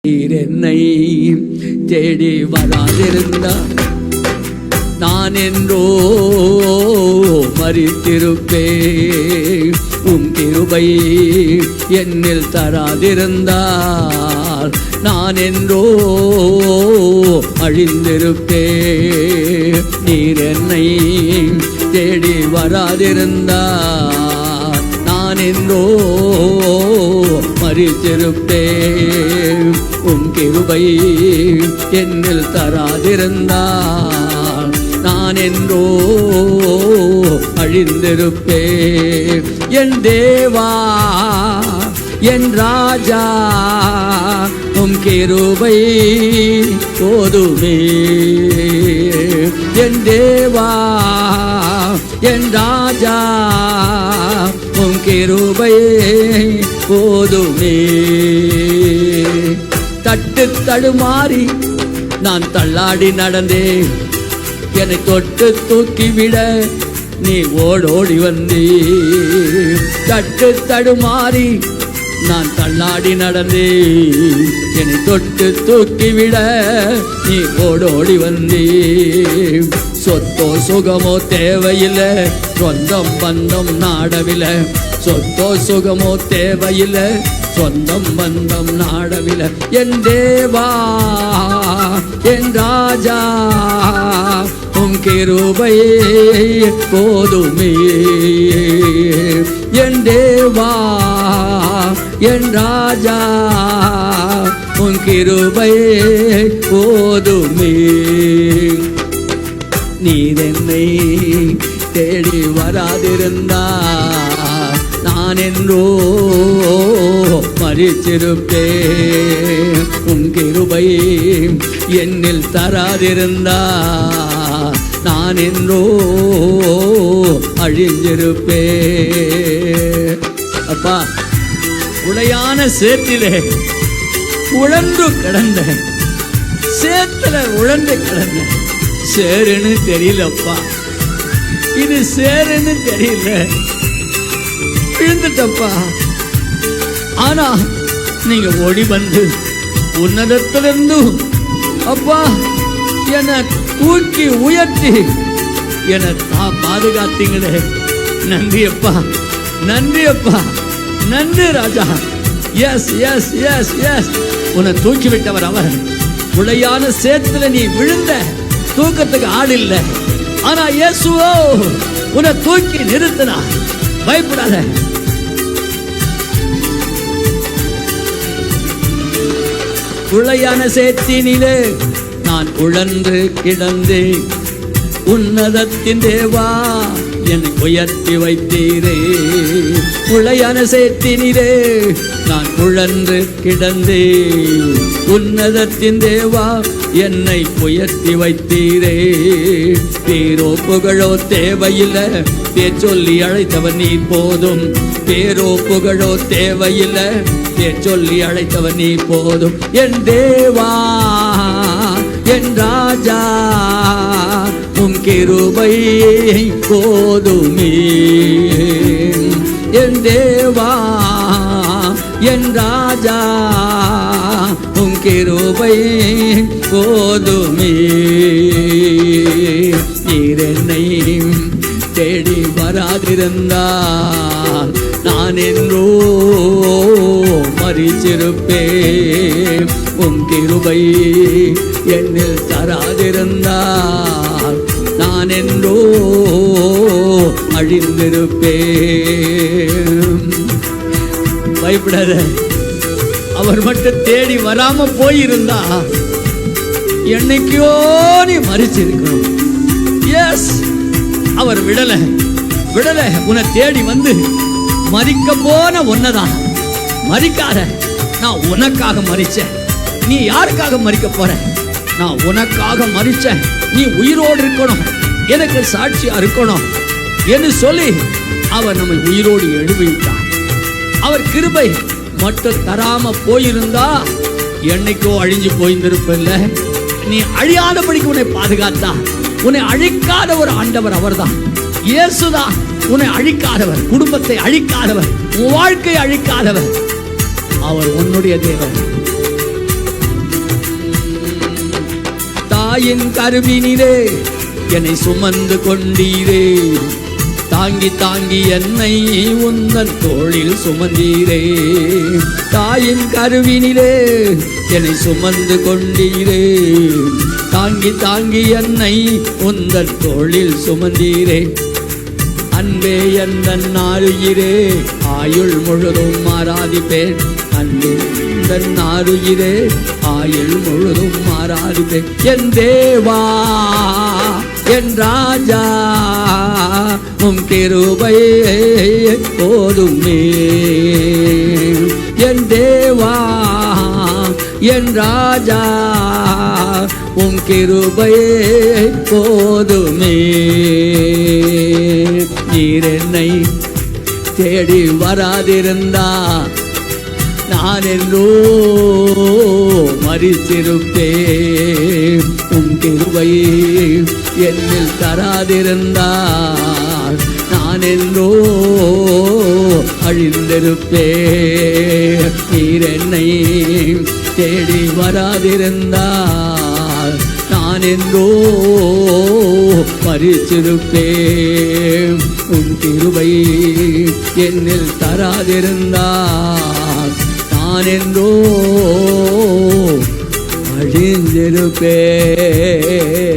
நீர் என்னை தேடி வராதிருந்தா நான் என்றோ மரித்திருப்பேன். உம் கிருபை என்னில் தராதிருந்தால் நான் என்றோ அழிந்திருப்பேன். நீர் என்னை தேடி வராதிருந்தால் நான் என்றோ மரித்திருப்பேன். உம் கிருபை என்னில் தராதிருந்தால் நான் என்றோ அழிந்திருப்பேன். என் தேவா என் ராஜா உம் கிருபை போதுமே. என் தேவா என் ராஜா உம் கிருபை போதுமே. தட்டு தடுமாறி நான் தள்ளாடி நடந்தேன். என்னை தொட்டு தூக்கிவிட நீ ஓடோடி வந்தே. தட்டு தடுமாறி நான் தள்ளாடி நடந்தேன். என்னை தொட்டு தூக்கிவிட நீ ஓடோடி வந்தே. சொத்தோ சுகமோ தேவையில்லை, சொந்தம் பந்தம் நாடவில்லை. சொத்தோ சுகமோ தேவையில்லை, சொந்தம் பந்தம் நாடவில்லை. என் தேவா என் ராஜா உம் கிருபை போதுமே. என் தேவா என் ராஜா உம் கிருபை போதுமே. நீர் என்னை தேடி வராதிருந்தார் நான் என்றோ மரித்திருப்பேன். உம் கிருபை என்னில் தராதிருந்தார் நான் என்றோ அழிஞ்சிருப்பேன். அப்பா, உடையான சேற்றிலே உழன்று கிடந்த, சேத்துல உழந்து கிடந்த, சேருன்னு தெரியலப்பா, இது சேருன்னு தெரியல, விழுந்துட்டப்பா. ஆனா நீங்க ஓடி வந்து உன்னதத்திலிருந்து அப்பா என்னை தூக்கி உயர்த்தி என்னை பாதுகாத்தீங்களே. நன்றி அப்பா, நன்றி அப்பா, நன்றி ராஜா. எஸ் எஸ் எஸ் எஸ் உன்னை தூக்கி விட்டவர் அவர். உடையான சேத்துல நீ விழுந்த, தூக்கத்துக்கு ஆள் இல்லை. ஆனா இயேசுவோ உன்னை தூக்கி நிறுத்தினா. பயப்படாத. உளையான சேத்தினிலே நான் உழன்று கிடந்தேன். உன்னதத்தின் தேவா என்னை உயர்த்தி வைத்தீரே. உளையான சேத்தினிலே நான் உழன்று கிடந்தேன். உன்னதத்தின் தேவா என்னை உயர்த்தி வைத்தீரே. பேரோ புகழோ தேவையில்லை, பேர் சொல்லி அழைத்தவன் நீ போதும். பேரோ புகழோ தேவையில்லை, பேர் சொல்லி அழைத்தவன் நீ போதும். என் தேவா என் ராஜா உம் கிருபை போதுமே. என் தேவா என் ராஜா உம் கிருபை போதுமே. நீர் என்னை தேடி வராதிருந்தால் நான் என்றோ மரித்திருப்பேன். உம் கிருபை என்னில் தராதிருந்தால் நான் என்றோ அழிந்திருப்பேன். பயப்படாத. அவர் மட்டும் தேடி வராம போயிருந்தா என்னைக்கோ நீ மரிச்சிருக்கணும். எஸ், அவர் விடல விடல. உன்னை தேடி வந்து மரிக்க போன ஒன்னதான். மரிக்காத. நான் உனக்காக மரிச்சேன். நீ யாருக்காக மரிக்க போற? நான் உனக்காக மரிச்சேன். நீ உயிரோடு இருக்கணும், எனக்கு சாட்சியா இருக்கணும் என்று சொல்லி அவர் நம்மை உயிரோடு எழுப்பிவிட்டார். அவர் கிருபை மட்டும் தராம போயிருந்தா என்னைக்கோ அழிஞ்சு போயிருந்திருப்பில்ல. நீ அழியாதபடிக்கு உன்னை பாதுகாத்தா. உன்னை அழிக்காத ஒரு ஆண்டவர் அவர்தான். இயேசுதான் உன்னை அழிக்காதவர், குடும்பத்தை அழிக்காதவர், உன் வாழ்க்கையை அழிக்காதவர். அவர் உன்னுடைய தேவன். தாயின் கருவினிலே என்னை சுமந்து கொண்டீரே. தாங்கி தாங்கி என்னை உந்தன் தோளில் சுமந்தீரே. தாயின் கருவினிலே என்னை சுமந்து கொண்டீரே. தாங்கி தாங்கி என்னை உந்தன் தோளில் சுமந்தீரே. அன்பே எந்தன் நாருயிரே ஆயுள் முழுதும் ஆராதிப்பேன். அன்பே எந்தன் நாருயிரே ஆயுள் முழுதும் ஆராதிப்பேன். என் தேவா என் ராஜா உம் கிருபை போதுமே. என் தேவா என் ராஜா உம் கிருபை போதுமே. நீர் என்னை தேடி வராதிருந்தா நான் என்றோ மரித்திருப்பேன். உம் கிருபை என்னில் தராதிருந்தால் நான் என்றோ அழிந்திருப்பேன். நீர் என்னை தேடி வராதிருந்தால் நான் என்றோ மரித்திருப்பேன். உன் கிருபை என்னில் தராதிருந்தால் நான் என்றோ அழிந்திருப்பேன்.